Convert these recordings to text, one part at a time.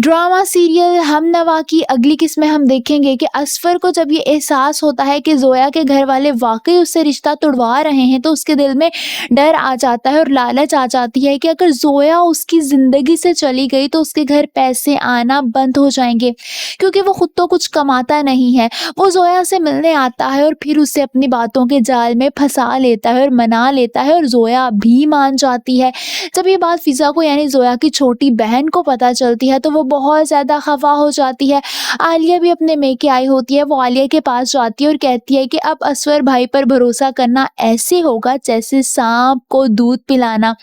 Drama serial हमनवा की अगली किस्त में हम देखेंगे कि असफर को जब ये एहसास होता है कि जोया के घर वाले वाकई उससे रिश्ता तुड़वा रहे हैं तो उसके दिल में डर आ जाता है और लालच आ जाती है कि अगर जोया उसकी ज़िंदगी से चली गई तो उसके घर पैसे आना बंद हो जाएंगे, क्योंकि वो खुद तो कुछ कमाता नहीं है। वो जोया से मिलने आता है और फिर उसे अपनी बातों के जाल में फंसा लेता है और मना लेता है और जोया भी मान जाती है। जब ये बात फिज़ा को यानी ज़ोया की छोटी बहन को पता चलती है तो वो बहुत ज़्यादा खफ़ा हो जाती है। आलिया भी अपने मेके आई होती है, वो आलिया के पास जाती है और कहती है कि अब असफर भाई पर भरोसा करना ऐसे होगा जैसे सांप को दूध पिलाना।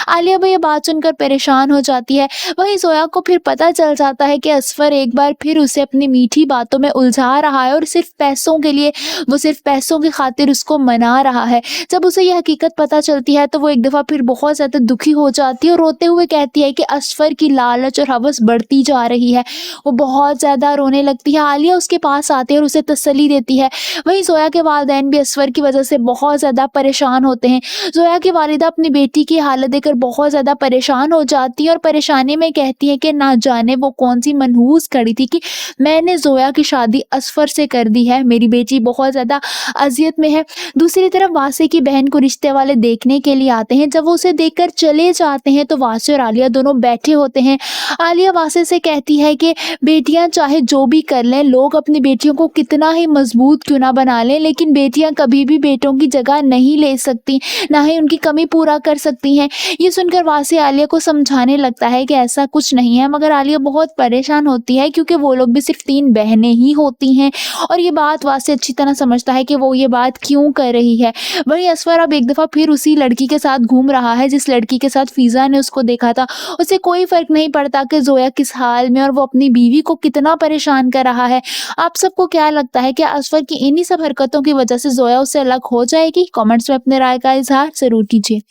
आलिया भी ये बात सुनकर परेशान हो जाती है। वहीं ज़ोया को फिर पता चल जाता है कि असफर एक बार फिर उसे अपनी मीठी बातों में उलझा रहा है और सिर्फ पैसों के लिए, वो सिर्फ पैसों की खातिर उसको मना रहा है। जब उसे यह हकीकत पता चलती है तो वो एक दफ़ा फिर बहुत ज़्यादा दुखी हो जाती है और रोते हुए कहती है कि असफर की लालच और हवस बढ़ती जा रही है। वो बहुत ज़्यादा रोने लगती है। आलिया उसके पास आती है और उसे तसल्ली देती है। वहीं ज़ोया के वालिदैन भी असफर की वजह से बहुत ज़्यादा परेशान होते हैं। ज़ोया की वालिदा अपनी बेटी की हालत देखकर बहुत ज़्यादा परेशान हो जाती है और परेशानी में कहती है कि ना जाने वो कौन सी मनहूस घड़ी थी कि मैंने ज़ोया की शादी असफर से कर दी है। मेरी बेटी बहुत ज़्यादा अजियत में है। दूसरी तरफ वासे की बहन को रिश्ते वाले देखने के लिए आते हैं। जब वो उसे देखकर चले जाते हैं तो वासे और आलिया दोनों बैठे होते हैं। आलिया वासे से कहती है कि बेटियां चाहे जो भी कर लें, लोग अपनी बेटियों को कितना ही मजबूत क्यों ना बना लें, लेकिन बेटियां कभी भी बेटों की जगह नहीं ले सकती, ना ही उनकी कमी पूरा कर सकती हैं। ये सुनकर वासे आलिया को समझाने लगता है कि ऐसा कुछ नहीं है, मगर आलिया बहुत परेशान होती है क्योंकि वो लोग भी सिर्फ 3 बहनें ही होती हैं और ये बात वासे अच्छी तरह समझता है कि वो ये बात क्यों कर रही है। वहीं असफर अब एक दफ़ा फिर उसी लड़की के साथ घूम रहा है जिस लड़की के साथ फिज़ा ने उसको देखा था। उसे कोई फ़र्क नहीं पड़ता कि ज़ोया किस हाल में और वो अपनी बीवी को कितना परेशान कर रहा है। आप सबको क्या लगता है, क्या असफर की इन्हीं सब हरकतों की वजह से ज़ोया उससे अलग हो जाएगी? कमेंट्स में अपने राय का इज़हार ज़रूर कीजिए।